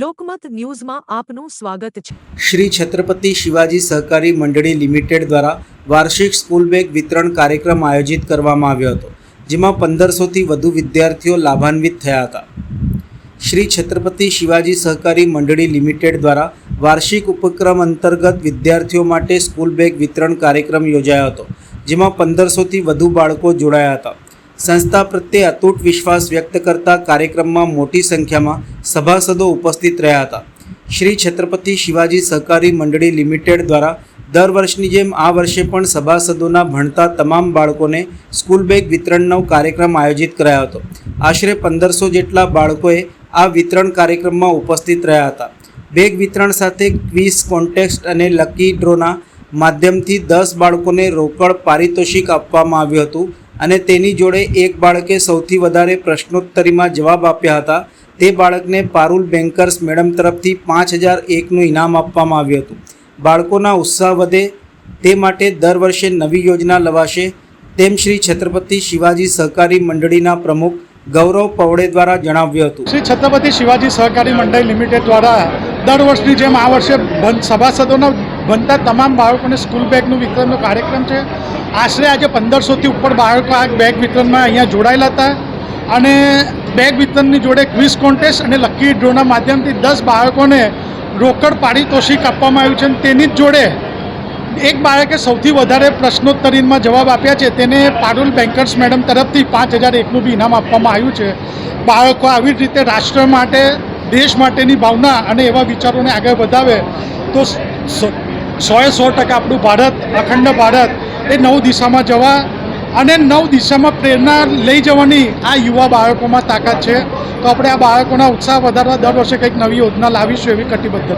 લોકમત ન્યૂઝમાં આપનું સ્વાગત છે। શ્રી છત્રપતિ શિવાજી સહકારી મંડળી લિમિટેડ દ્વારા વાર્ષિક સ્કૂલ બેગ વિતરણ કાર્યક્રમ આયોજિત કરવામાં આવ્યો હતો, જેમાં 1500થી વધુ વિદ્યાર્થીઓ લાભાન્વિત થયા હતા। શ્રી છત્રપતિ શિવાજી સહકારી મંડળી લિમિટેડ દ્વારા વાર્ષિક ઉપક્રમ અંતર્ગત વિદ્યાર્થીઓ માટે સ્કૂલ બેગ વિતરણ કાર્યક્રમ યોજાયો હતો, જેમાં 1500થી વધુ બાળકો જોડાયા હતા। સંસ્થા પ્રત્યે અતૂટ વિશ્વાસ વ્યક્ત કરતા કાર્યક્રમમાં મોટી સંખ્યામાં સભાસદો ઉપસ્થિત રહ્યા હતા। શ્રી છત્રપતિ શિવાજી સહકારી મંડળી લિમિટેડ દ્વારા દર વર્ષની જેમ આ વર્ષે પણ સભાસદોના ભણતા તમામ બાળકોને સ્કૂલ બેગ વિતરણનો કાર્યક્રમ આયોજિત કરાયો હતો। આશરે 1500 જેટલા બાળકોએ આ વિતરણ કાર્યક્રમમાં ઉપસ્થિત રહ્યા હતા। બેગ વિતરણ સાથે ક્વિઝ કોન્ટેસ્ટ અને લકી ડ્રોના માધ્યમથી 10 બાળકોને રોકડ પારિતોષિક આપવામાં આવ્યું હતું અને તેની જોડે એક બાળકે સૌથી વધારે પ્રશ્નોત્તરીમાં જવાબ આપ્યા હતા તે બાળકને પારુલ બેન્કર્સ મેડમ તરફથી 5001નું ઇનામ આપવામાં આવ્યું હતું। બાળકોના ઉત્સાહ વધે તે માટે દર વર્ષે નવી યોજના લવાશે તેમ શ્રી છત્રપતિ શિવાજી સહકારી મંડળીના પ્રમુખ ગૌરવ પવડે દ્વારા જણાવ્યું હતું। શ્રી છત્રપતિ શિવાજી સહકારી મંડળી લિમિટેડ દ્વારા દર વર્ષની જેમ આ વર્ષે સભાસદોના બનતા તમામ બાળકોને સ્કૂલ બેગનું વિતરણનો કાર્યક્રમ છે। આશરે આજે 1500થી ઉપર બાળકો આ બેગ વિતરણમાં અહીંયા જોડાયેલા હતા અને બેગ વિતરણની જોડે ક્વિઝ કોન્ટેસ્ટ અને લકી ડ્રોના માધ્યમથી 10 બાળકોને રોકડ પારિતોષિક આપવામાં આવ્યું છે અને તેની જ જોડે એક બાળકે સૌથી વધારે પ્રશ્નોત્તરીમાં જવાબ આપ્યા છે તેને પારુલ બેન્કર્સ મેડમ તરફથી 5001નું બી ઇનામ આપવામાં આવ્યું છે। બાળકો આવી જ રીતે રાષ્ટ્ર માટે, દેશ માટેની ભાવના અને એવા વિચારોને આગળ વધાવે તો 100% આપણું ભારત, અખંડ ભારત એ નવ દિશામાં જવા અને નવ દિશામાં પ્રેરણા લઈ જવાની આ યુવા બાળકોમાં તાકાત છે। તો આપણે આ બાળકોના ઉત્સાહ વધારવા દર વર્ષે કંઈક નવી યોજના લાવીશું એવી કટિબદ્ધતા।